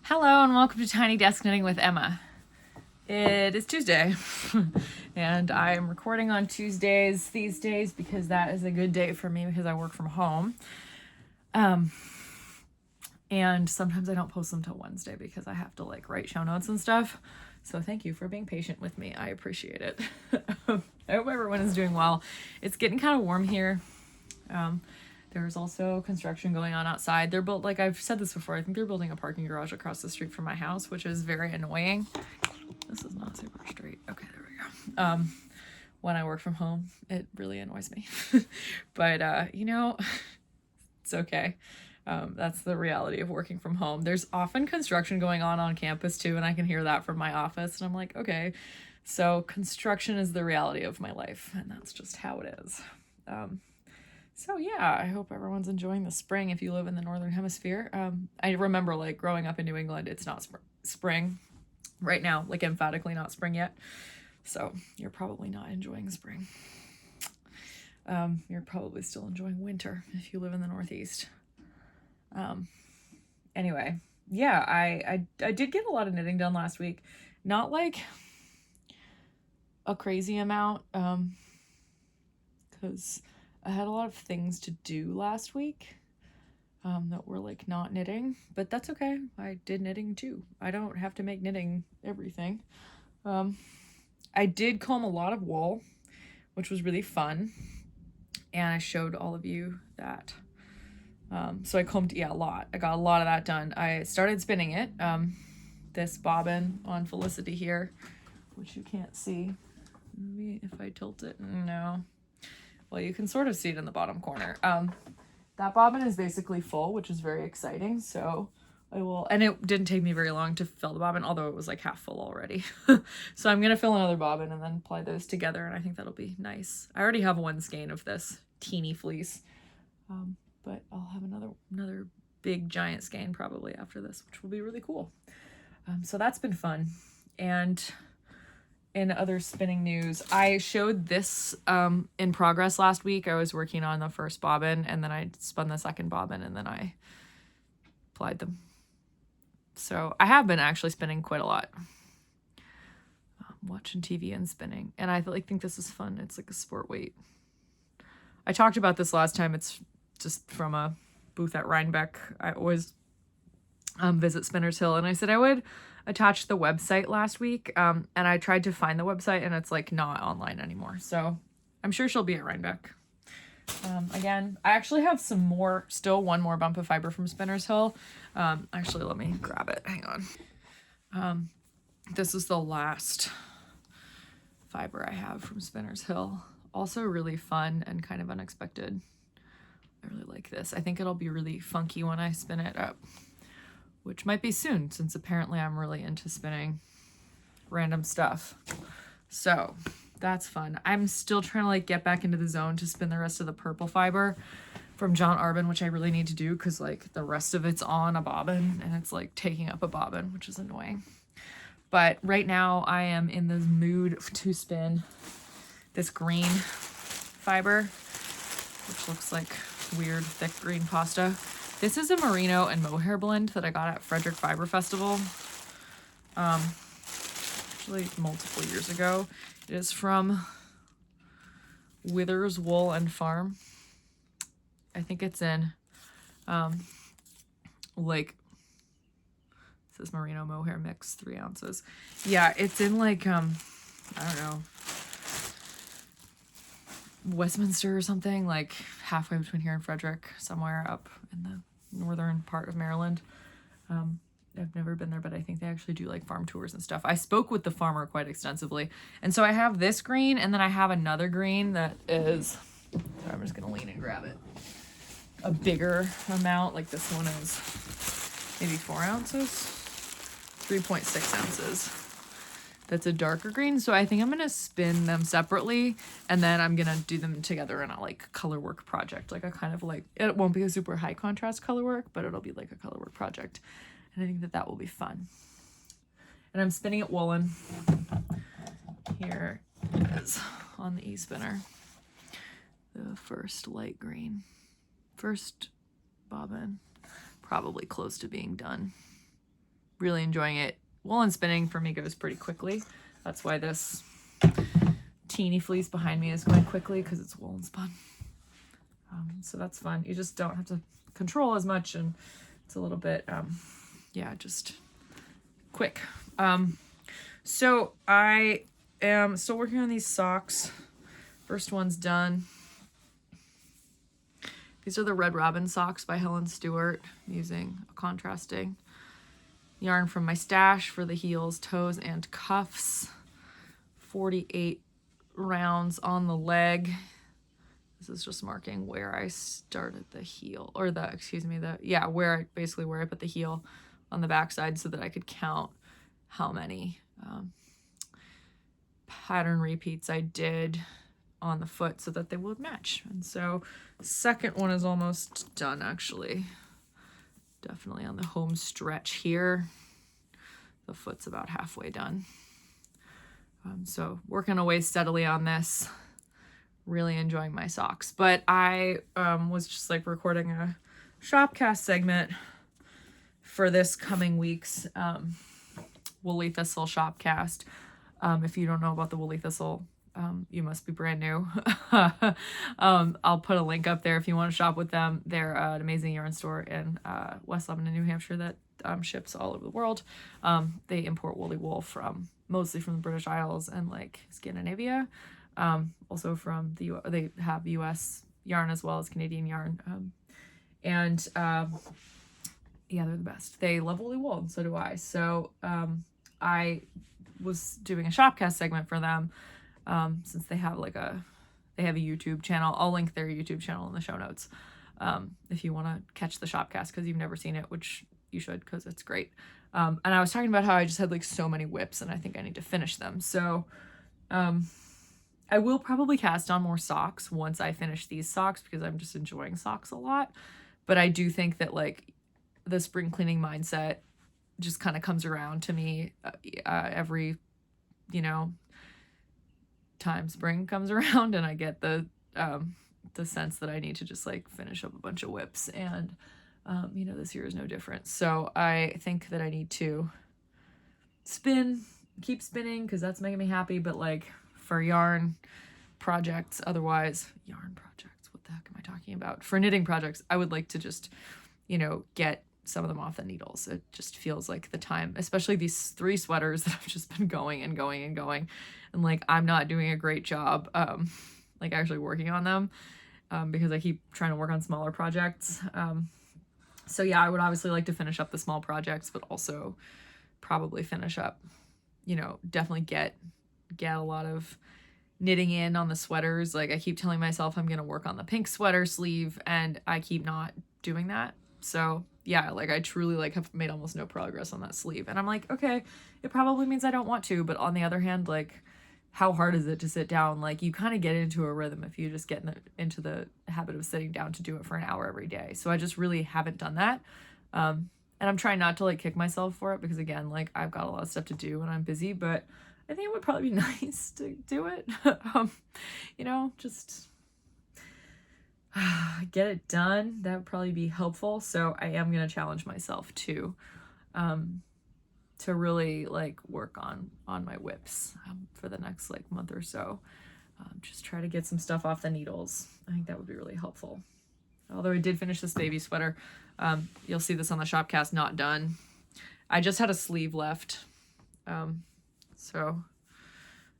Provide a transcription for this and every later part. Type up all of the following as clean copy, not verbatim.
Hello and welcome to Tiny Desk Knitting with Emma. It is Tuesday and I am recording on Tuesdays these days because that is a good day for me because I work from home. And sometimes I don't post them till Wednesday because I have to write show notes and stuff. So thank you for being patient with me. I appreciate it. I hope everyone is doing well. It's getting kind of warm here. There's also construction going on outside. They're built, like I've said this before, I think they're building a parking garage across the street from my house, which is very annoying. This is not super straight. Okay, there we go. When I work from home, it really annoys me. But, it's okay. That's the reality of working from home. There's often construction going on campus too, and I can hear that from my office, and I'm like, okay, so construction is the reality of my life, and that's just how it is. So yeah, I hope everyone's enjoying the spring if you live in the Northern Hemisphere. I remember growing up in New England, it's not spring right now, emphatically not spring yet. So you're probably not enjoying spring. You're probably still enjoying winter if you live in the Northeast. Anyway, yeah, I did get a lot of knitting done last week. Not a crazy amount, because I had a lot of things to do last week that were not knitting, but that's okay. I did knitting too. I don't have to make knitting everything. I did comb a lot of wool, which was really fun, and I showed all of you that. So I combed, a lot. I got a lot of that done. I started spinning it. This bobbin on Felicity here, which you can't see. Maybe if I tilt it, no. Well, you can sort of see it in the bottom corner. That bobbin is basically full, which is very exciting. So I will, and it didn't take me very long to fill the bobbin, although it was half full already. So I'm going to fill another bobbin and then apply those together. And I think that'll be nice. I already have one skein of this teeny fleece. But I'll have another big giant skein probably after this, which will be really cool. So that's been fun. And in other spinning news, I showed this in progress last week. I was working on the first bobbin, and then I spun the second bobbin, and then I applied them. So I have been actually spinning quite a lot. Watching TV and spinning. And I think this is fun. It's like a sport weight. I talked about this last time. It's just from a booth at Rhinebeck. I always visit Spinners Hill, and I said I would attach the website last week, and I tried to find the website, and it's not online anymore, so I'm sure she'll be at Rhinebeck. Again, I actually have one more bump of fiber from Spinners Hill. Actually, let me grab it. Hang on. This is the last fiber I have from Spinners Hill. Also really fun and kind of unexpected. I really like this. I think it'll be really funky when I spin it up, which might be soon, since apparently I'm really into spinning random stuff. So that's fun. I'm still trying to get back into the zone to spin the rest of the purple fiber from John Arbin, which I really need to do because the rest of it's on a bobbin and it's taking up a bobbin, which is annoying. But right now I am in the mood to spin this green fiber, which looks like weird thick green pasta. This is a merino and mohair blend that I got at Frederick Fiber Festival, actually multiple years ago. It is from Withers Wool and Farm. I think it's in it says merino mohair mix, 3 ounces. Yeah, it's in I don't know, Westminster or something, halfway between here and Frederick, somewhere up in the northern part of Maryland. I've never been there, but I think they actually do farm tours and stuff. I spoke with the farmer quite extensively. And so I have this green, and then I have another green that is, sorry, I'm just gonna lean and grab it, a bigger amount. This one is maybe 4 ounces, 3.6 ounces. That's a darker green. So I think I'm gonna spin them separately, and then I'm gonna do them together in a color work project, a kind of it won't be a super high contrast color work, but it'll be a color work project, and I think that will be fun. And I'm spinning it woolen. Here it is on the e-spinner, the first light green, first bobbin, probably close to being done. really enjoying it. Woolen spinning for me goes pretty quickly. That's why this teeny fleece behind me is going quickly, because it's woolen spun. So that's fun. You just don't have to control as much, and it's a little bit, yeah, just quick. So I am still working on these socks. First one's done. These are the Red Robin socks by Helen Stewart. I'm using a contrasting yarn from my stash for the heels, toes, and cuffs. 48 rounds on the leg. This is just marking where I started the heel, or the, excuse me, basically where I put the heel on the backside, so that I could count how many pattern repeats I did on the foot, so that they would match. And so the second one is almost done, actually. Definitely on the home stretch here. The foot's about halfway done. So working away steadily on this. Really enjoying my socks. But I was just like recording a Shopcast segment for this coming week's Woolly Thistle Shopcast. If you don't know about the Woolly Thistle, you must be brand new. I'll put a link up there if you want to shop with them. They're an amazing yarn store in West Lebanon, New Hampshire, that ships all over the world. They import woolly wool mostly from the British Isles and like Scandinavia. Also from they have US yarn as well as Canadian yarn. Yeah, they're the best. They love woolly wool, and so do I. So I was doing a Shopcast segment for them, since they have a YouTube channel. I'll link their YouTube channel in the show notes, if you want to catch the Shopcast, because you've never seen it, which you should, because it's great. And I was talking about how I just had like so many WIPs, and I think I need to finish them. So I will probably cast on more socks once I finish these socks, because I'm just enjoying socks a lot. But I do think that like the spring cleaning mindset just kind of comes around to me every, time spring comes around, and I get the sense that I need to just like finish up a bunch of WIPs, and this year is no different. So I think that I need to keep spinning, because that's making me happy. But like for yarn projects, what the heck am I talking about? For knitting projects, I would like to just, get some of them off the needles. It just feels like the time, especially these 3 sweaters that I've just been going and going and going. And like, I'm not doing a great job, like actually working on them, because I keep trying to work on smaller projects. So yeah, I would obviously like to finish up the small projects, but also probably finish up, definitely get a lot of knitting in on the sweaters. Like I keep telling myself I'm going to work on the pink sweater sleeve, and I keep not doing that. So yeah, like I truly like have made almost no progress on that sleeve. And I'm like, okay, it probably means I don't want to, but on the other hand, like how hard is it to sit down? Like you kind of get into a rhythm if you just get into the habit of sitting down to do it for an hour every day. So I just really haven't done that. And I'm trying not to like kick myself for it, because again, like I've got a lot of stuff to do and I'm busy, but I think it would probably be nice to do it. Just get it done. That would probably be helpful. So I am going to challenge myself to really like work on my WIPs for the next like month or so. Just try to get some stuff off the needles. I think that would be really helpful. Although I did finish this baby sweater. You'll see this on the Shopcast, not done. I just had a sleeve left. So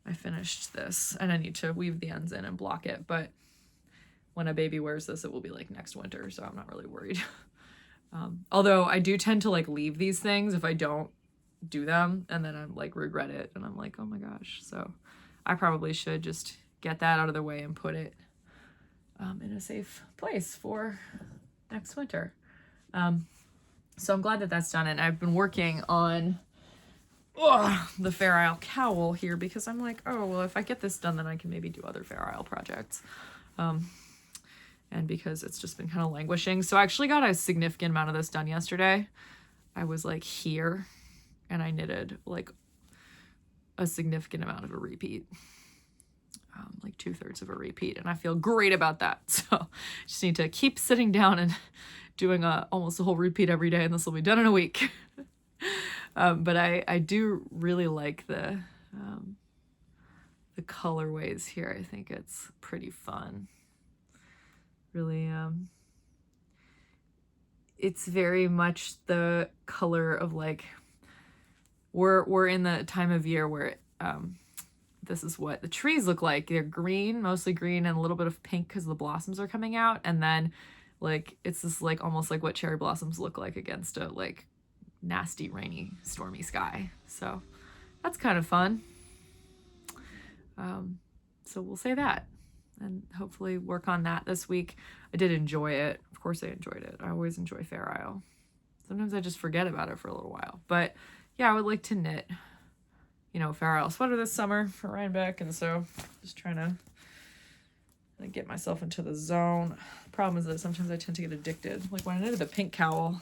I finished this, and I need to weave the ends in and block it. But when a baby wears this, it will be like next winter. So I'm not really worried. Although I do tend to like leave these things if I don't do them, and then I'm like regret it, and I'm like, oh my gosh. So I probably should just get that out of the way and put it in a safe place for next winter. So I'm glad that that's done. And I've been working on the Fair Isle cowl here, because I'm like, oh, well, if I get this done, then I can maybe do other Fair Isle projects. And because it's just been kind of languishing. So I actually got a significant amount of this done yesterday. I was like here, and I knitted like a significant amount of a repeat, like 2/3 of a repeat. And I feel great about that. So just need to keep sitting down and doing almost a whole repeat every day, and this will be done in a week. But I do really like the colorways here. I think it's pretty fun. Really, it's very much the color of like, we're in the time of year where this is what the trees look like. They're green, mostly green, and a little bit of pink because the blossoms are coming out. And then like it's this like almost like what cherry blossoms look like against a like nasty, rainy, stormy sky. So that's kind of fun. So we'll say that and hopefully work on that this week. I did enjoy it. Of course I enjoyed it. I always enjoy Fair Isle. Sometimes I just forget about it for a little while. But yeah, I would like to knit, you know, Fair Isle sweater this summer for Rhinebeck. And so just trying to get myself into the zone. The problem is that sometimes I tend to get addicted. Like when I knitted the pink cowl,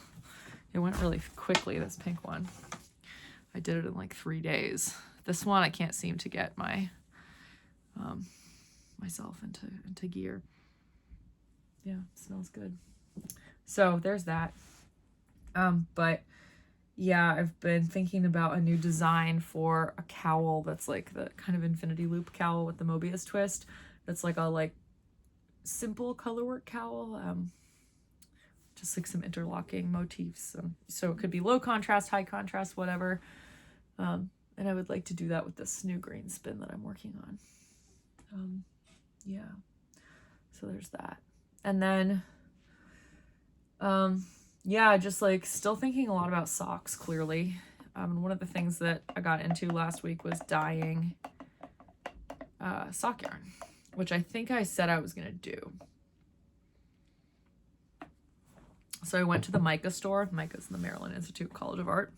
it went really quickly, this pink one. I did it in like 3 days. This one I can't seem to get myself into gear. Yeah, smells good. So there's that. But yeah, I've been thinking about a new design for a cowl that's like the kind of infinity loop cowl with the Mobius twist. That's like a like simple colorwork cowl. Just like some interlocking motifs. So it could be low contrast, high contrast, whatever. And I would like to do that with this new green spin that I'm working on. Yeah, so there's that. And then, yeah, just like still thinking a lot about socks, clearly. One of the things that I got into last week was dyeing sock yarn, which I think I said I was going to do. So I went to the Mica store. Mica's in the Maryland Institute College of Art.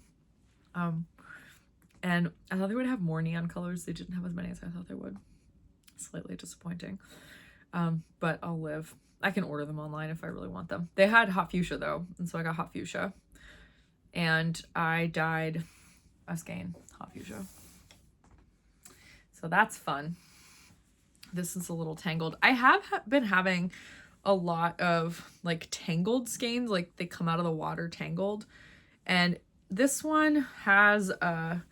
And I thought they would have more neon colors. They didn't have as many as I thought they would. Slightly disappointing. But I'll live. I can order them online if I really want them. They had hot fuchsia though. And so I got hot fuchsia. And I dyed a skein hot fuchsia. So that's fun. This is a little tangled. I have been having a lot of like tangled skeins. Like they come out of the water tangled. And this one has a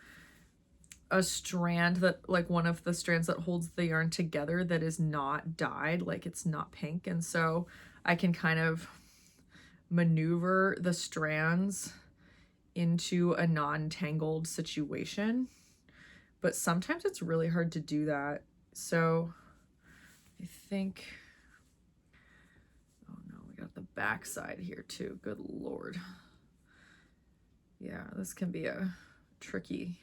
strand that like one of the strands that holds the yarn together that is not dyed, like it's not pink. And so I can kind of maneuver the strands into a non-tangled situation, but sometimes it's really hard to do that. So I think, oh no, we got the back side here too. Good Lord. Yeah, this can be a tricky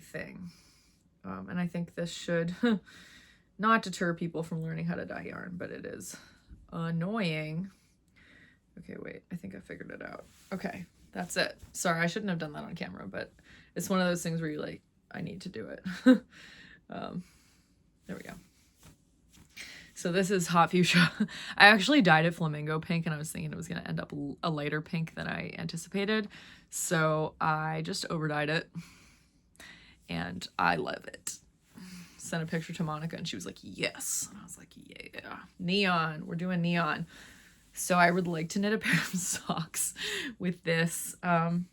thing. And I think this should not deter people from learning how to dye yarn, but it is annoying. Okay, wait, I think I figured it out. Okay, that's it. Sorry, I shouldn't have done that on camera, but it's one of those things where you like, I need to do it. There we go. So this is hot fuchsia. I actually dyed it flamingo pink and I was thinking it was going to end up a lighter pink than I anticipated. So I just overdyed it and I love it. Sent a picture to Monica and she was like, yes. And I was like, yeah, neon. We're doing neon. So I would like to knit a pair of socks with this. And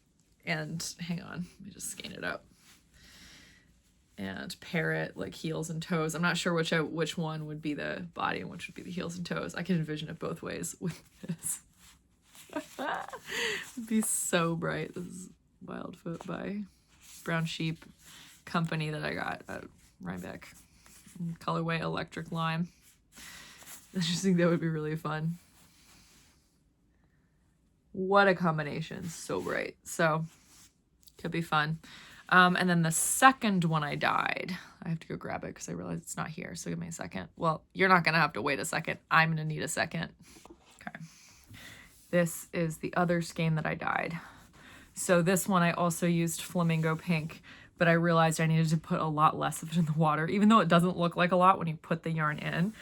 hang on, let me just skein it up. And pair it like heels and toes. I'm not sure which one would be the body and which would be the heels and toes. I can envision it both ways with this. It'd be so bright. This is Wildfoot by Brown Sheep company that I got at Rhinebeck. Colorway Electric Lime. I just think that would be really fun. What a combination. So bright. So could be fun. And then the second one I dyed, I have to go grab it because I realized it's not here. So give me a second. Well, you're not going to have to wait a second. I'm going to need a second. Okay. This is the other skein that I dyed. So this one I also used flamingo pink, but I realized I needed to put a lot less of it in the water, even though it doesn't look like a lot when you put the yarn in.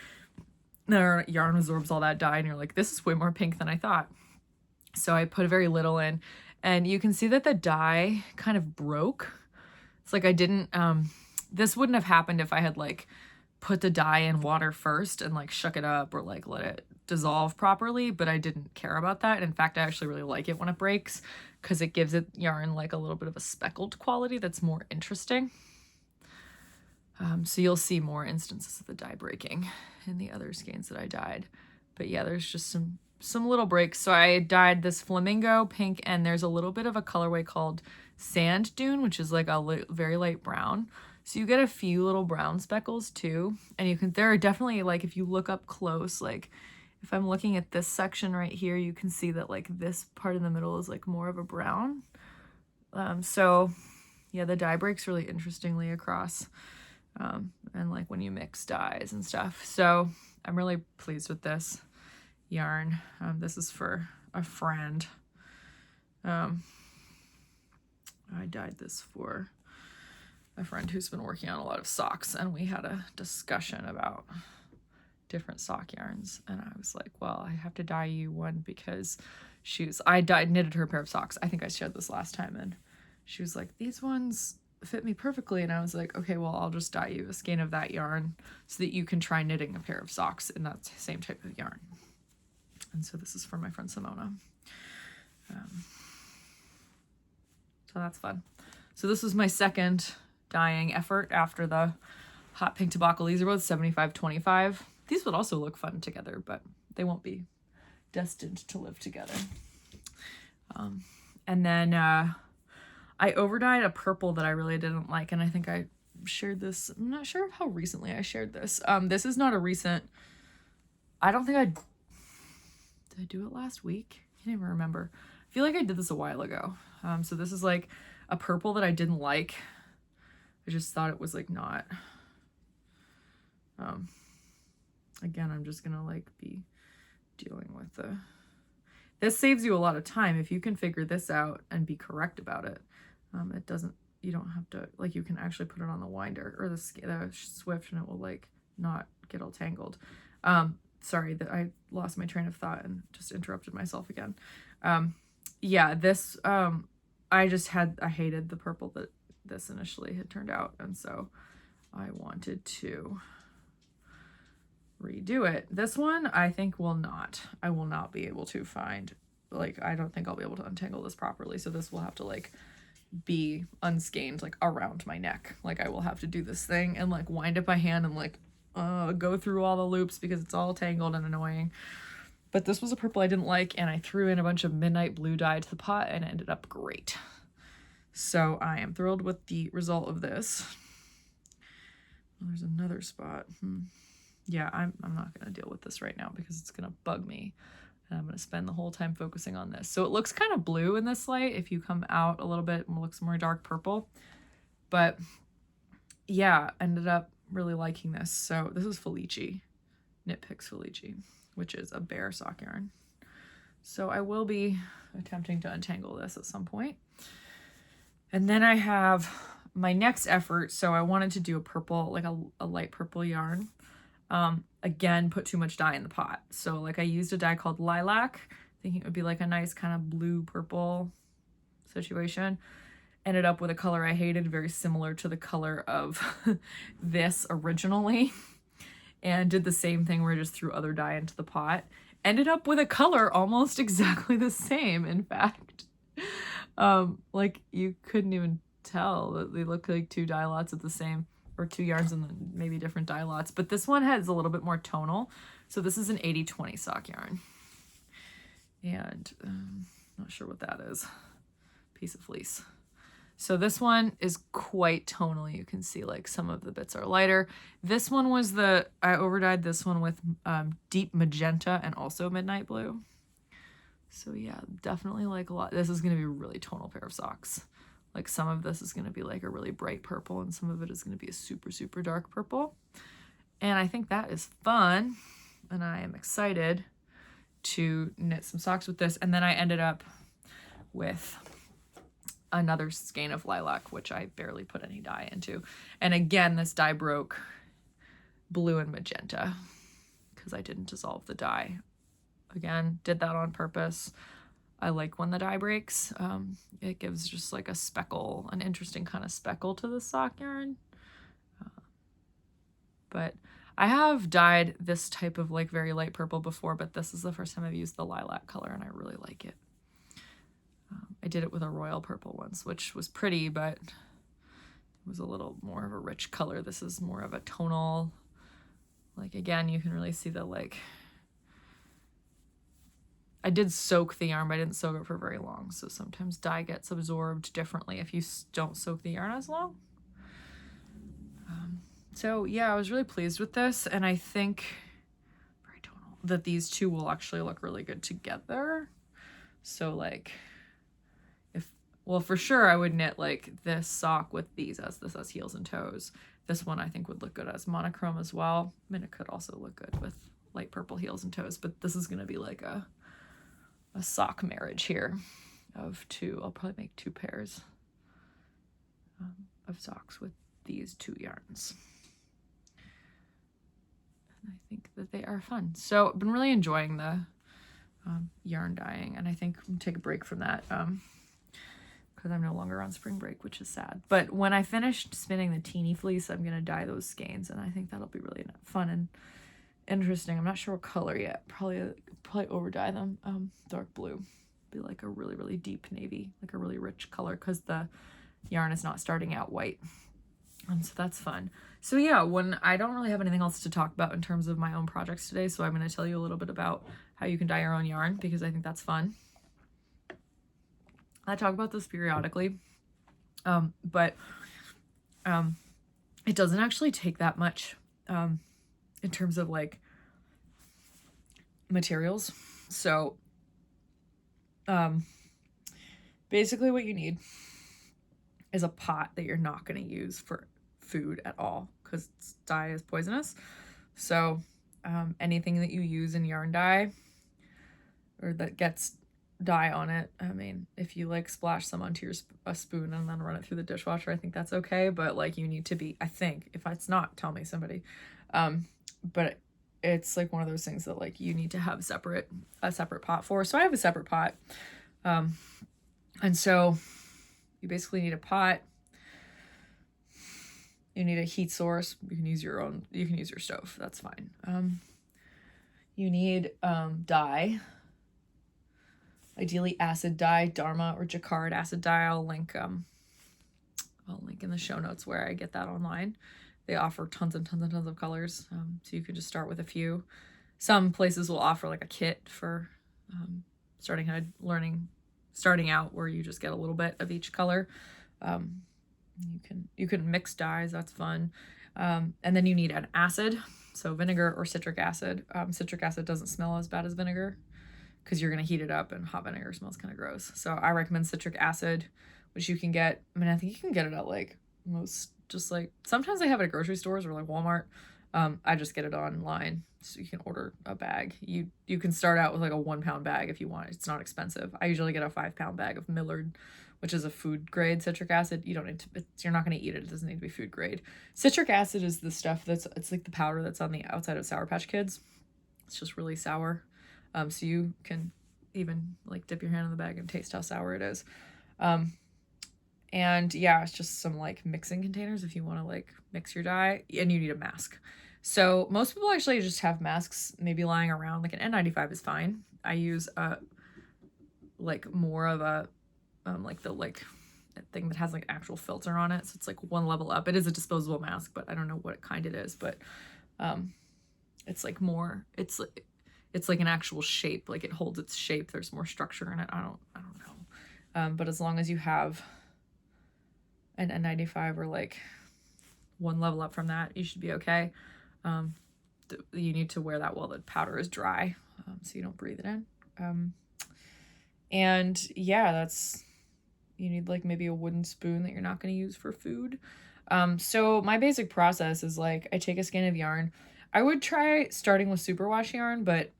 The yarn absorbs all that dye and you're like, this is way more pink than I thought. So I put very little in and you can see that the dye kind of broke. It's like I didn't, this wouldn't have happened if I had like put the dye in water first and like shook it up or like let it dissolve properly, but I didn't care about that. In fact, I actually really like it when it breaks because it gives it yarn like a little bit of a speckled quality that's more interesting. So you'll see more instances of the dye breaking in the other skeins that I dyed. But yeah, there's just some little breaks. So I dyed this flamingo pink, and there's a little bit of a colorway called sand dune, which is like a very light brown. So you get a few little brown speckles too. And there are definitely, like, if you look up close, like if I'm looking at this section right here, you can see that like this part in the middle is like more of a brown. So yeah, the dye breaks really interestingly across. And like when you mix dyes and stuff. So I'm really pleased with this yarn. This is for a friend. I dyed this for a friend who's been working on a lot of socks, and we had a discussion about different sock yarns, and I was like, well, I have to dye you one because knitted her a pair of socks. I think I shared this last time, and she was like, these ones fit me perfectly, and I was like, okay, well, I'll just dye you a skein of that yarn so that you can try knitting a pair of socks in that same type of yarn. And so this is for my friend Simona. So that's fun. So this was my second dyeing effort after the hot pink tobacco. These are both 75-25. These would also look fun together, but they won't be destined to live together. And then I overdyed a purple that I really didn't like, and I think I shared this. I'm not sure how recently I shared this. This is not a recent. I don't think did I do it last week? I can't even remember. I feel like I did this a while ago. So this is like a purple that I didn't like. I just thought it was like not. Again, I'm just gonna like be dealing with the. This saves you a lot of time if you can figure this out and be correct about it. It doesn't. You don't have to, like, you can actually put it on the winder or the Swift, and it will like not get all tangled. Sorry that I lost my train of thought and just interrupted myself again. Yeah, this, I hated the purple that this initially had turned out. And so I wanted to redo it. This one, I think I will not be able to find, like, I don't think I'll be able to untangle this properly. So this will have to like be unskeined, like around my neck. Like I will have to do this thing and like wind it by hand and like go through all the loops because it's all tangled and annoying. But this was a purple I didn't like, and I threw in a bunch of midnight blue dye to the pot, and it ended up great. So I am thrilled with the result of this. Oh, there's another spot. Yeah, I'm not going to deal with this right now because it's going to bug me, and I'm going to spend the whole time focusing on this. So it looks kind of blue in this light. If you come out a little bit, it looks more dark purple. But yeah, ended up really liking this. So this is Felici, Knit Picks Felici, which is a bare sock yarn. So I will be attempting to untangle this at some point. And then I have my next effort. So I wanted to do a purple, like a light purple yarn. Again, put too much dye in the pot. So like I used a dye called Lilac, thinking it would be like a nice kind of blue purple situation. Ended up with a color I hated, very similar to the color of this originally. And did the same thing where I just threw other dye into the pot. Ended up with a color almost exactly the same, in fact. Like you couldn't even tell that they look like two dye lots of the same, or two yarns and maybe different dye lots. But this one has a little bit more tonal. So this is an 80-20 sock yarn. And not sure what that is. Piece of fleece. So this one is quite tonal. You can see like some of the bits are lighter. This one was I overdyed this one with deep magenta and also midnight blue. So yeah, definitely like a lot. This is going to be a really tonal pair of socks. Like some of this is going to be like a really bright purple, and some of it is going to be a super, super dark purple. And I think that is fun. And I am excited to knit some socks with this. And then I ended up with another skein of Lilac, which I barely put any dye into. And again, this dye broke blue and magenta because I didn't dissolve the dye. Again, did that on purpose. I like when the dye breaks. It gives just like a speckle, an interesting kind of speckle to the sock yarn. But I have dyed this type of like very light purple before, but this is the first time I've used the lilac color and I really like it. I did it with a royal purple once, which was pretty, but it was a little more of a rich color. This is more of a tonal, like, again, you can really see the, like, I did soak the yarn, but I didn't soak it for very long. So sometimes dye gets absorbed differently if you don't soak the yarn as long. So yeah, I was really pleased with this. And I think very tonal, that these two will actually look really good together. So like, well, for sure I would knit like this sock with these as heels and toes. This one I think would look good as monochrome as well. I mean, it could also look good with light purple heels and toes, but this is going to be like a sock marriage here of two. I'll probably make 2 pairs of socks with these 2 yarns. And I think that they are fun. So I've been really enjoying the yarn dyeing, and I think I'm gonna take a break from that because I'm no longer on spring break, which is sad. But when I finished spinning the teeny fleece, I'm gonna dye those skeins, and I think that'll be really fun and interesting. I'm not sure what color yet. Probably over dye them dark blue. Be like a really, really deep navy, like a really rich color, because the yarn is not starting out white. So that's fun. So yeah, when I don't really have anything else to talk about in terms of my own projects today, so I'm going to tell you a little bit about how you can dye your own yarn, because I think that's fun. I talk about this periodically, but it doesn't actually take that much in terms of like materials. So basically what you need is a pot that you're not going to use for food at all, because dye is poisonous. So anything that you use in yarn dye or that gets dye on it, I mean, if you like splash some onto a spoon and then run it through the dishwasher, I think that's okay. But like, you need to be, I think, if it's not, tell me, somebody. But it's like one of those things that like you need to have a separate pot for. So I have a separate pot. And so you basically need a pot. You need a heat source. You can use your stove. That's fine. You need dye. Ideally acid dye, Dharma or Jacquard acid dye. I'll link in the show notes where I get that online. They offer tons and tons and tons of colors. So you could just start with a few. Some places will offer like a kit for starting out, where you just get a little bit of each color. You can mix dyes, that's fun. And then you need an acid, so vinegar or citric acid. Citric acid doesn't smell as bad as vinegar because you're going to heat it up, and hot vinegar smells kind of gross. So I recommend citric acid, which you can get, I mean, I think you can get it at like sometimes they have it at grocery stores or like Walmart. I just get it online, so you can order a bag. You can start out with like a 1 pound bag if you want. It's not expensive. I usually get a 5 pound bag of Millard, which is a food grade citric acid. You're not going to eat it. It doesn't need to be food grade. Citric acid is the stuff it's like the powder that's on the outside of Sour Patch Kids. It's just really sour. So you can even like dip your hand in the bag and taste how sour it is. And yeah, it's just some like mixing containers if you want to like mix your dye, and you need a mask. So most people actually just have masks maybe lying around. Like an N95 is fine. I use like more of a like the thing that has like actual filter on it, so it's like 1 level up. It is a disposable mask, but I don't know what kind it is. But it's like more. It's like an actual shape. Like it holds its shape. There's more structure in it. I don't know. But as long as you have an N95 or like 1 level up from that, you should be okay. You need to wear that while the powder is dry, so you don't breathe it in. And yeah, you need like maybe a wooden spoon that you're not going to use for food. So my basic process is like, I take a skein of yarn. I would try starting with superwash yarn, but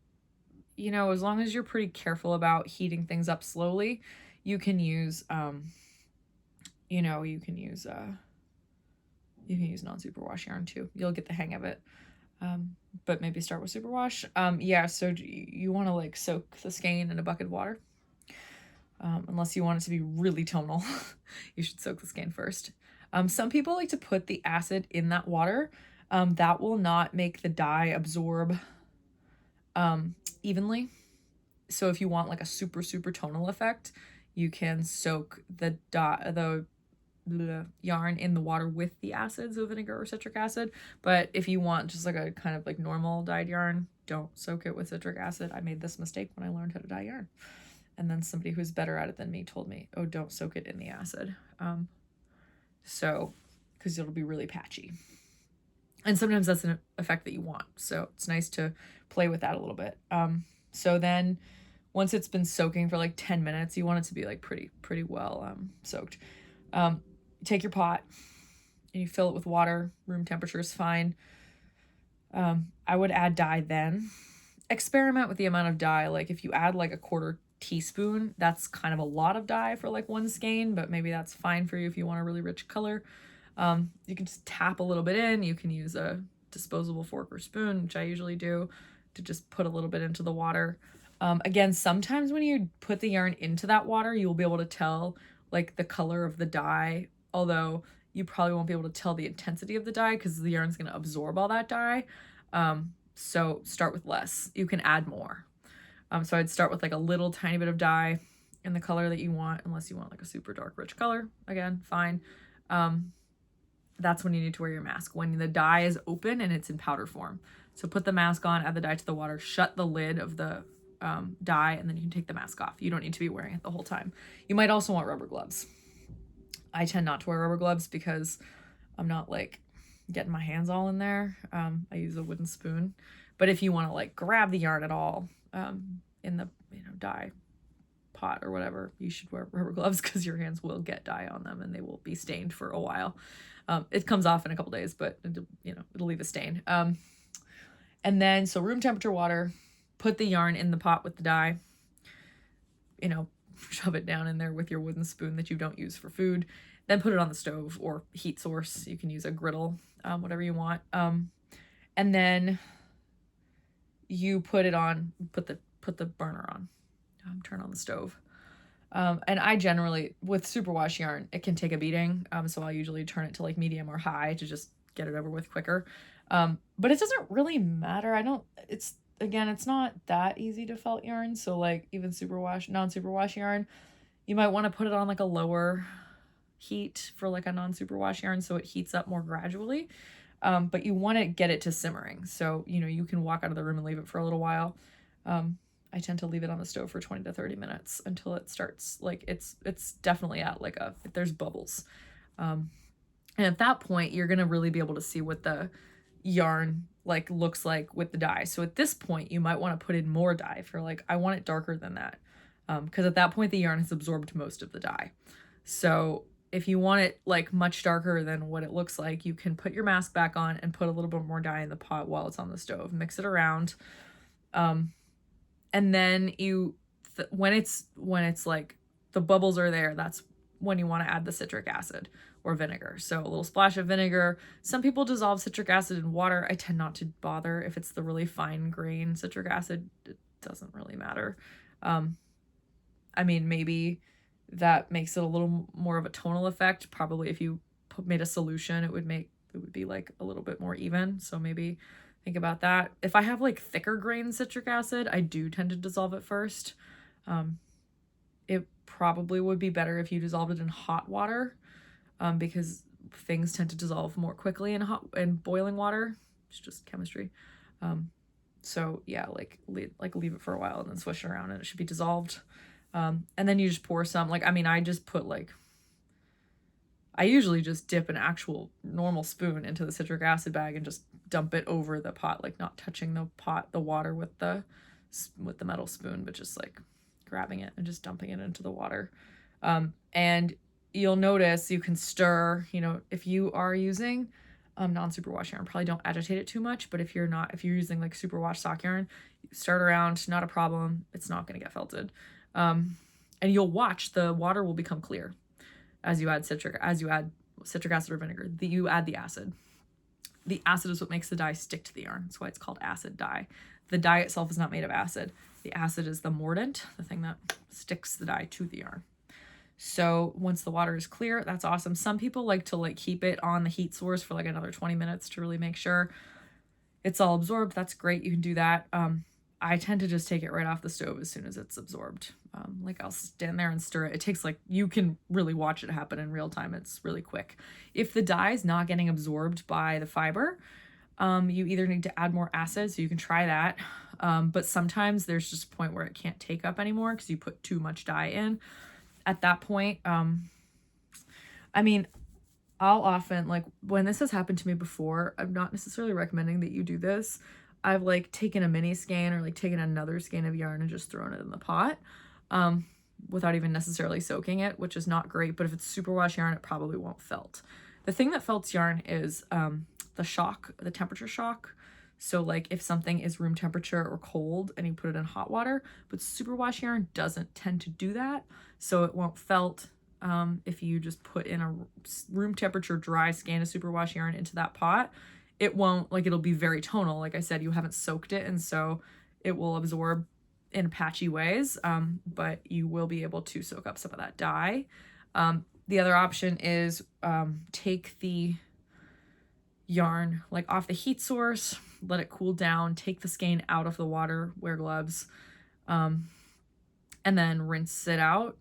you know, as long as you're pretty careful about heating things up slowly, you can use non-superwash yarn too. You'll get the hang of it. But maybe start with superwash. Yeah, so you want to like soak the skein in a bucket of water. Unless you want it to be really tonal, you should soak the skein first. Some people like to put the acid in that water. That will not make the dye absorb evenly. So if you want like a super, super tonal effect, you can soak the yarn in the water with the acids of vinegar or citric acid. But if you want just like a kind of like normal dyed yarn, don't soak it with citric acid. I made this mistake when I learned how to dye yarn. And then somebody who's better at it than me told me, oh, don't soak it in the acid. So, because it'll be really patchy. And sometimes that's an effect that you want. So it's nice to play with that a little bit. So then once it's been soaking for like 10 minutes, you want it to be like pretty well soaked. Take your pot and you fill it with water. Room temperature is fine. I would add dye then. Experiment with the amount of dye. Like if you add like a 1/4 teaspoon, that's kind of a lot of dye for like one skein, but maybe that's fine for you if you want a really rich color. You can just tap a little bit in. You can use a disposable fork or spoon, which I usually do, to just put a little bit into the water. Again, sometimes when you put the yarn into that water, you'll be able to tell like the color of the dye, although you probably won't be able to tell the intensity of the dye because the yarn's going to absorb all that dye. So start with less. You can add more. So I'd start with like a little tiny bit of dye in the color that you want, unless you want like a super dark, rich color. Again, fine. That's when you need to wear your mask, when the dye is open and it's in powder form. So put the mask on, add the dye to the water, shut the lid of the dye, and then you can take the mask off. You don't need to be wearing it the whole time. You might also want rubber gloves. I tend not to wear rubber gloves because I'm not like getting my hands all in there. I use a wooden spoon. But if you want to like grab the yarn at all in the dye pot or whatever, you should wear rubber gloves because your hands will get dye on them and they will be stained for a while. It comes off in a couple days, but it'll leave a stain. And then, so room temperature water, put the yarn in the pot with the dye, shove it down in there with your wooden spoon that you don't use for food, then put it on the stove or heat source. You can use a griddle, whatever you want. And then you put it on, put the burner on, turn on the stove. And I generally, with superwash yarn, it can take a beating. So I'll usually turn it to like medium or high to just get it over with quicker. But it doesn't really matter. It's not that easy to felt yarn. So like even non-superwash yarn, you might want to put it on like a lower heat for like a non-superwash yarn so it heats up more gradually. But you want to get it to simmering. So, you can walk out of the room and leave it for a little while. I tend to leave it on the stove for 20 to 30 minutes until it starts, like, it's definitely at like there's bubbles. And at that point, you're going to really be able to see what the yarn like looks like with the dye. So at this point, you might want to put in more dye for like, I want it darker than that. Because at that point, the yarn has absorbed most of the dye. So if you want it like much darker than what it looks like, you can put your mask back on and put a little bit more dye in the pot while it's on the stove. Mix it around. And then when it's like the bubbles are there, that's when you want to add the citric acid or vinegar. So a little splash of vinegar. Some people dissolve citric acid in water. I tend not to bother. If it's the really fine grain citric acid, it doesn't really matter. Maybe that makes it a little more of a tonal effect. Probably if you made a solution, it would be like a little bit more even. So maybe think about that. If I have like thicker grain citric acid, I do tend to dissolve it first. It probably would be better if you dissolved it in hot water, because things tend to dissolve more quickly in boiling water. It's just chemistry. So yeah, leave it for a while and then swish it around and it should be dissolved. And then you just pour some, I usually just dip an actual normal spoon into the citric acid bag and just dump it over the pot, like not touching the water with the metal spoon, but just like grabbing it and just dumping it into the water. And you'll notice you can stir, if you are using non-superwash yarn, probably don't agitate it too much, but if you're using like superwash sock yarn, start around, not a problem. It's not going to get felted. And you'll watch the water will become clear as you add citric acid or vinegar. You add the acid. The acid is what makes the dye stick to the yarn. That's why it's called acid dye. The dye itself is not made of acid. The acid is the mordant, the thing that sticks the dye to the yarn. So once the water is clear, that's awesome. Some people like to like keep it on the heat source for like another 20 minutes to really make sure it's all absorbed. That's great. You can do that. I tend to just take it right off the stove as soon as it's absorbed. Like I'll stand there and stir it. It takes like, you can really watch it happen in real time. It's really quick. If the dye is not getting absorbed by the fiber, you either need to add more acid, so you can try that. But sometimes there's just a point where it can't take up anymore because you put too much dye in. At that point, I mean, I'll often, like, when this has happened to me before, I'm not necessarily recommending that you do this. I've like taken a mini skein or like taken another skein of yarn and just thrown it in the pot, without even necessarily soaking it, which is not great. But if it's superwash yarn, it probably won't felt. The thing that felts yarn is the shock, the temperature shock. So like if something is room temperature or cold and you put it in hot water, but superwash yarn doesn't tend to do that. So it won't felt. If you just put in a room temperature dry skein of superwash yarn into that pot, it won't, like, it'll be very tonal. Like I said, you haven't soaked it, and so it will absorb in patchy ways, but you will be able to soak up some of that dye. The other option is take the yarn like off the heat source, let it cool down, take the skein out of the water, wear gloves, and then rinse it out.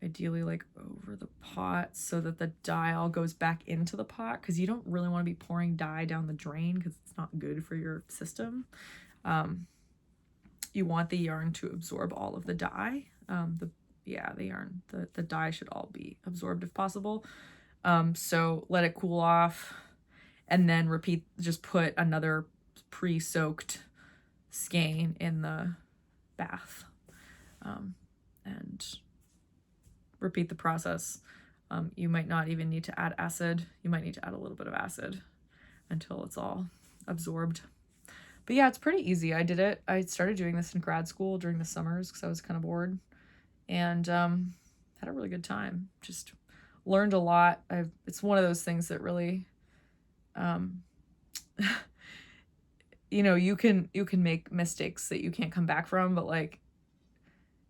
Ideally like over the pot so that the dye all goes back into the pot, because you don't really want to be pouring dye down the drain because it's not good for your system. You want the yarn to absorb all of the dye. The dye should all be absorbed if possible. So let it cool off and then repeat, just put another pre-soaked skein in the bath, and repeat the process. You might not even need to add acid. You might need to add a little bit of acid until it's all absorbed. But yeah, it's pretty easy. I did it. I started doing this in grad school during the summers because I was kind of bored, and had a really good time. Just learned a lot. It's one of those things that really, you know, you can make mistakes that you can't come back from, but like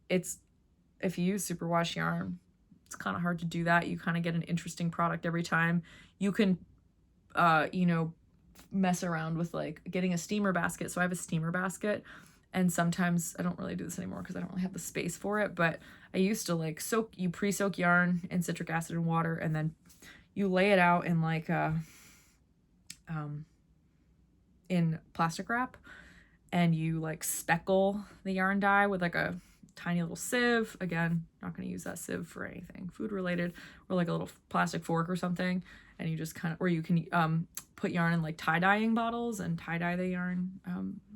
if you use superwash yarn, it's kind of hard to do that. You kind of get an interesting product every time. You can, mess around with like getting a steamer basket. So I have a steamer basket, and sometimes I don't really do this anymore because I don't really have the space for it. But I used to like pre-soak yarn in citric acid and water, and then you lay it out in like in plastic wrap, and you like speckle the yarn dye with like a tiny little sieve. Again, not going to use that sieve for anything food related, or like a little plastic fork or something. And you just kind of, or you can put yarn in like tie-dyeing bottles and tie-dye the yarn,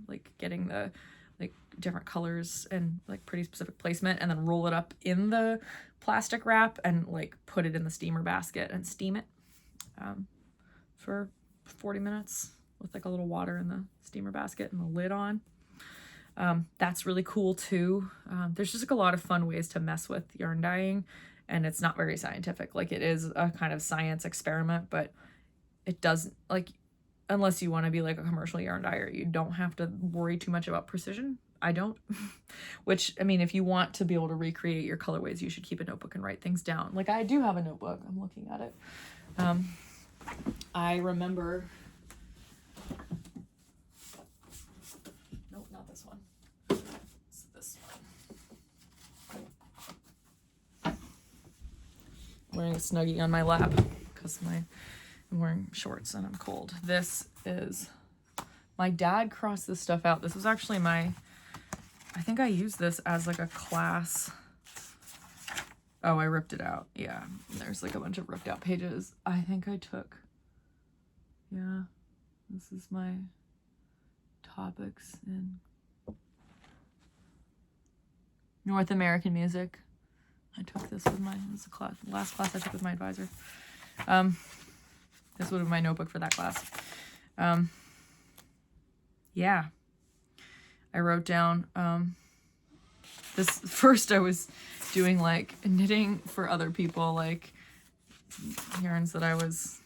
like getting the like different colors and like pretty specific placement, and then roll it up in the plastic wrap and like put it in the steamer basket and steam it for 40 minutes with like a little water in the steamer basket and the lid on. That's really cool too. There's just like a lot of fun ways to mess with yarn dyeing, and it's not very scientific. Like it is a kind of science experiment, but it doesn't, like, unless you want to be like a commercial yarn dyer, you don't have to worry too much about precision. I don't. Which, I mean, if you want to be able to recreate your colorways, you should keep a notebook and write things down. Like I do have a notebook. I'm looking at it. I remember, nope, not this one. It's this one. I'm wearing a Snuggie on my lap because I'm wearing shorts and I'm cold. This is, my dad crossed this stuff out. This was actually I think I used this as like a class. Oh, I ripped it out. Yeah, there's like a bunch of ripped out pages. I think I took, yeah, this is my topics in North American music. I took this with this is a class, last class I took with my advisor. This would have been my notebook for that class. Yeah, I wrote down, this first I was doing like knitting for other people, like yarns that I was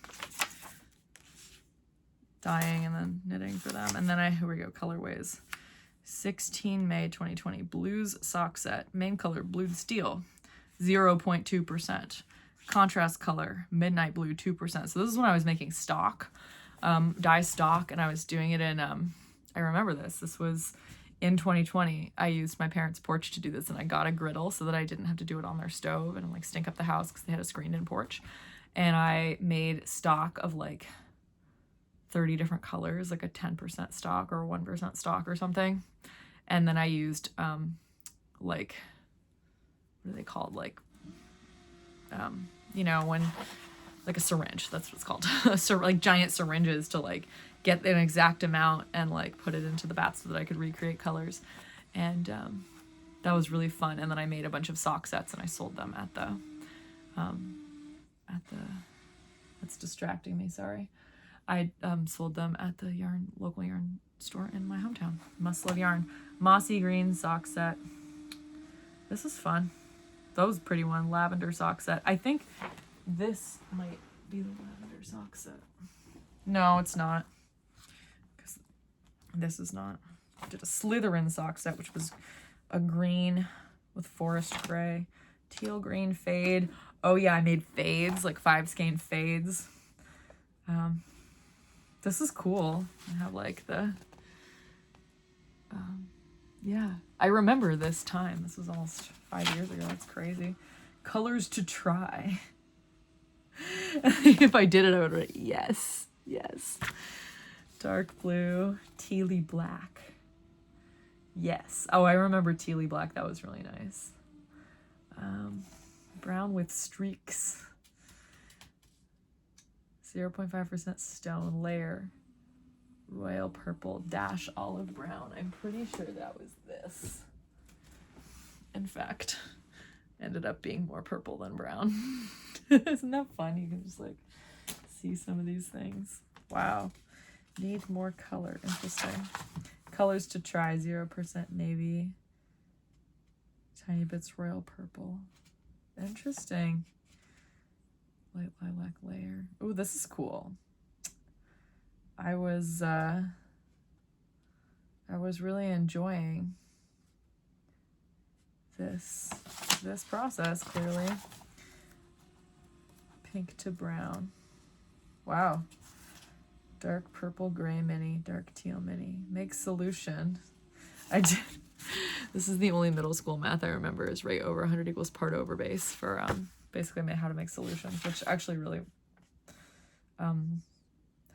dyeing and then knitting for them. And then here we go, colorways. 16 May 2020, Blues sock set, main color, blued steel, 0.2%. Contrast color, midnight blue, 2%. So this is when I was making stock, dye stock, and I was doing it in, I remember this. This was in 2020. I used my parents' porch to do this, and I got a griddle so that I didn't have to do it on their stove and like stink up the house because they had a screened-in porch. And I made stock of like 30 different colors, like a 10% stock or 1% stock or something. And then I used like, what are they called? Like, you know, when like a syringe, that's what it's called. Like giant syringes to like get an exact amount and like put it into the bath so that I could recreate colors. And that was really fun. And then I made a bunch of sock sets and I sold them at the that's distracting me, sorry. I sold them at the local yarn store in my hometown. Must Love Yarn. Mossy green sock set. This is fun. That was a pretty one. Lavender sock set. I think this might be the lavender sock set. No, it's not. Because this is not. I did a Slytherin sock set, which was a green with forest gray. Teal green fade. Oh yeah, I made fades, like 5 skein fades. This is cool. I have like the, yeah, I remember this time. This was almost 5 years ago. That's crazy. Colors to try. If I did it, I would write yes, yes. Dark blue, tealy black. Yes. Oh, I remember tealy black. That was really nice. Brown with streaks. 0.5% stone layer. Royal purple dash olive brown. I'm pretty sure that was this. In fact, ended up being more purple than brown. Isn't that fun? You can just like see some of these things. Wow. Need more color. Interesting. Colors to try. 0% navy. Tiny bits royal purple. Interesting. Light lilac layer. Oh, this is cool. I was really enjoying this process, clearly. Pink to brown. Wow. Dark purple gray mini, dark teal mini. Make solution. I did. This is the only middle school math I remember is rate over 100 equals part over base for basically how to make solutions, which actually really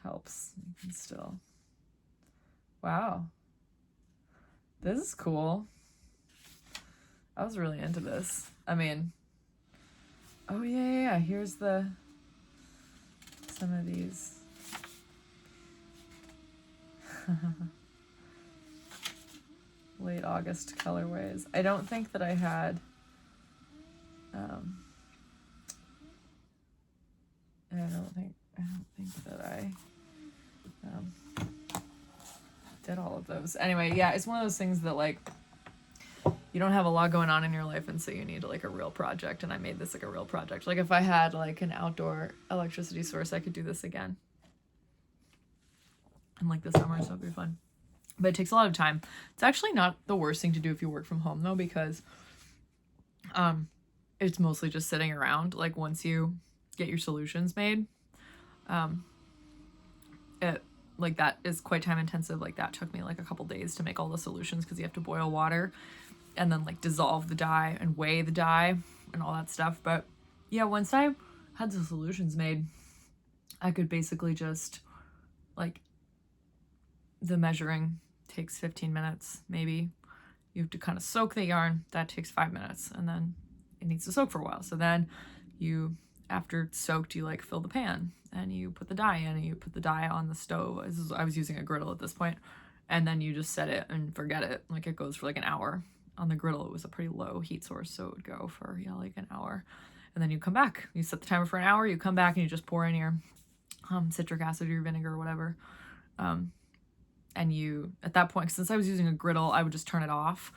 helps. You can still. Wow. This is cool. I was really into this. I mean, oh yeah. Here's some of these. Late August colorways. I don't think that I had I don't think that I did all of those. Anyway, yeah, it's one of those things that like you don't have a lot going on in your life, and so you need like a real project, and I made this like a real project. Like if I had like an outdoor electricity source, I could do this again. And like this summer, so it'd be fun. But it takes a lot of time. It's actually not the worst thing to do if you work from home though, because it's mostly just sitting around. Like once you get your solutions made, it like that is quite time intensive. Like that took me like a couple days to make all the solutions because you have to boil water and then like dissolve the dye and weigh the dye and all that stuff. But yeah, once I had the solutions made, I could basically just like the measuring takes 15 minutes maybe. You have to kind of soak the yarn. That takes 5 minutes, and then it needs to soak for a while. So then you, after it's soaked, you like fill the pan and you put the dye in and you put the dye on the stove. I was using a griddle at this point, and then you just set it and forget it. Like it goes for like an hour. On the griddle, it was a pretty low heat source, so it would go for like an hour. And then you come back. You set the timer for an hour. You come back and you just pour in your citric acid or your vinegar or whatever. And you, at that point, since I was using a griddle, I would just turn it off,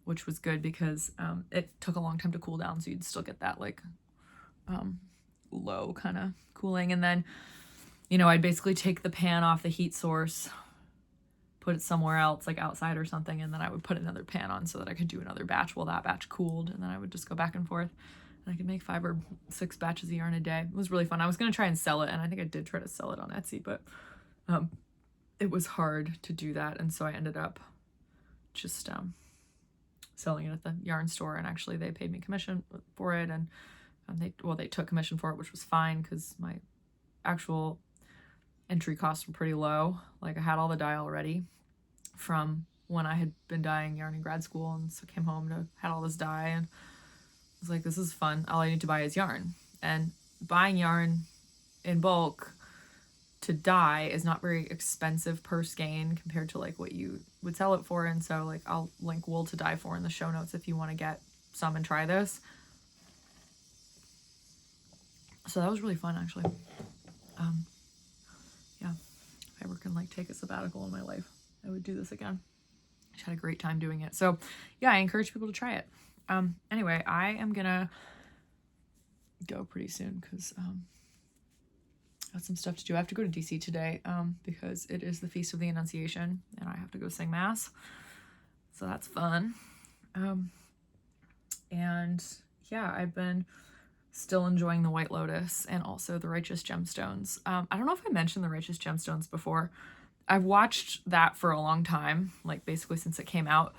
which was good because it took a long time to cool down, so you'd still get that like low kind of cooling. And then, you know, I'd basically take the pan off the heat source, put it somewhere else, like outside or something, and then I would put another pan on so that I could do another batch while that batch cooled, and then I would just go back and forth. And I could make 5 or 6 batches of yarn a day. It was really fun. I was going to try and sell it, and I think I did try to sell it on Etsy, but it was hard to do that, and so I ended up just selling it at the yarn store, and actually they paid me commission for it, and they took commission for it, which was fine because my actual entry costs were pretty low. Like I had all the dye already from when I had been dyeing yarn in grad school, and so came home to had all this dye, and I was like, this is fun. All I need to buy is yarn, and buying yarn in bulk to dye is not very expensive per skein compared to like what you would sell it for. And so like I'll link wool to dye for in the show notes if you want to get some and try this. So that was really fun, actually. Yeah, if I ever can like take a sabbatical in my life, I would do this again. I just had a great time doing it. So yeah, I encourage people to try it. Anyway, I am gonna go pretty soon because got some stuff to do. I have to go to DC today because it is the Feast of the Annunciation, and I have to go sing Mass. So that's fun. And yeah, I've been still enjoying the White Lotus and also the Righteous Gemstones. I don't know if I mentioned the Righteous Gemstones before. I've watched that for a long time, like basically since it came out,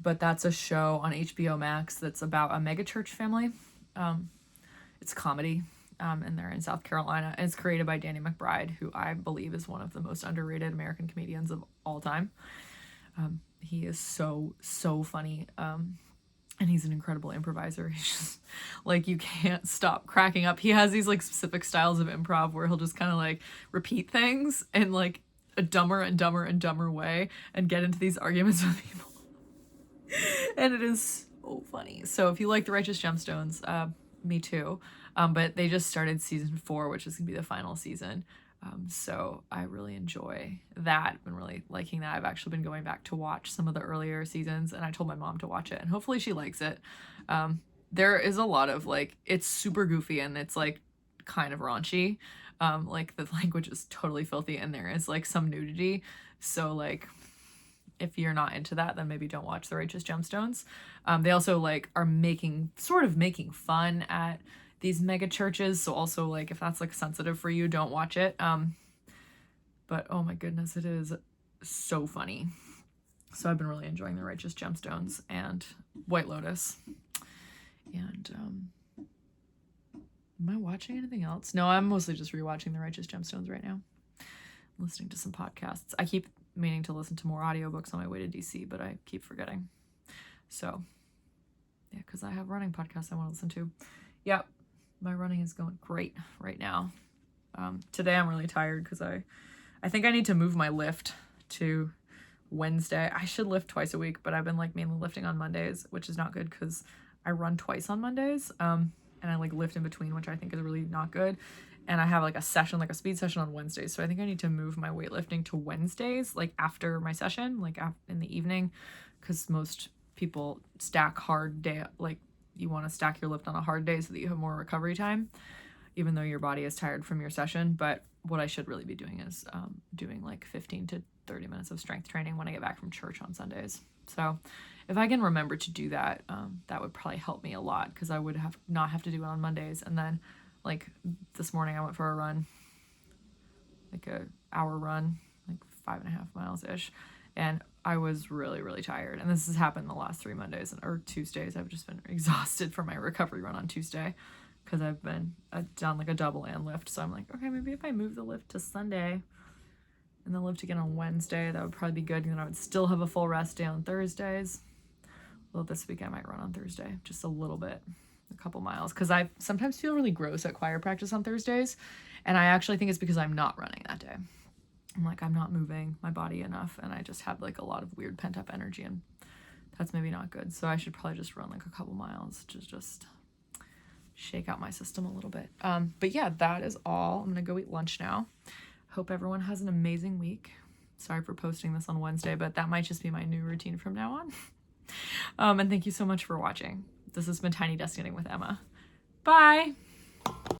but that's a show on HBO Max that's about a megachurch family. It's comedy. And they're in South Carolina, and it's created by Danny McBride, who I believe is one of the most underrated American comedians of all time. He is so funny, and he's an incredible improviser. He's just like, you can't stop cracking up. He has these like specific styles of improv where he'll just kind of like repeat things in like a dumber and dumber and dumber way and get into these arguments with people. And it is so funny. So if you like the Righteous Gemstones, me too. But they just started season 4, which is gonna be the final season. So I really enjoy that. I've been really liking that. I've actually been going back to watch some of the earlier seasons, and I told my mom to watch it, and hopefully she likes it. There is a lot of like, it's super goofy and it's like kind of raunchy. Like the language is totally filthy, and there is like some nudity. So like, if you're not into that, then maybe don't watch the Righteous Gemstones. They also like are making fun at these mega churches, so also like if that's like sensitive for you, don't watch it. But oh my goodness, it is so funny. So I've been really enjoying the Righteous Gemstones and White Lotus. And am I watching anything else? No, I'm mostly just rewatching the Righteous Gemstones right now. I'm listening to some podcasts. I keep meaning to listen to more audiobooks on my way to DC, but I keep forgetting. So yeah, because I have running podcasts I want to listen to. Yep. My running is going great right now. Today I'm really tired because I think I need to move my lift to Wednesday. I should lift twice a week, but I've been like mainly lifting on Mondays, which is not good because I run twice on Mondays. And I like lift in between, which I think is really not good. And I have like a session, like a speed session on Wednesdays. So I think I need to move my weightlifting to Wednesdays, like after my session, like in the evening, because most people stack hard day, like you want to stack your lift on a hard day so that you have more recovery time, even though your body is tired from your session. But what I should really be doing is doing like 15 to 30 minutes of strength training when I get back from church on Sundays. So if I can remember to do that, that would probably help me a lot, because I would not have to do it on Mondays. And then like this morning I went for a run, like a hour run, like 5.5 miles ish. And I was really, really tired. And this has happened the last 3 Mondays or Tuesdays. I've just been exhausted from my recovery run on Tuesday because I've done like a double and lift. So I'm like, okay, maybe if I move the lift to Sunday and then lift again on Wednesday, that would probably be good. And then I would still have a full rest day on Thursdays. Well, this week I might run on Thursday, just a little bit, a couple miles, because I sometimes feel really gross at choir practice on Thursdays. And I actually think it's because I'm not running that day. I'm like, I'm not moving my body enough, and I just have like a lot of weird pent up energy, and that's maybe not good. So I should probably just run like a couple miles to just shake out my system a little bit. But yeah, that is all. I'm gonna go eat lunch now. Hope everyone has an amazing week. Sorry for posting this on Wednesday, but that might just be my new routine from now on. And thank you so much for watching. This has been Tiny Desk Knitting with Emma. Bye.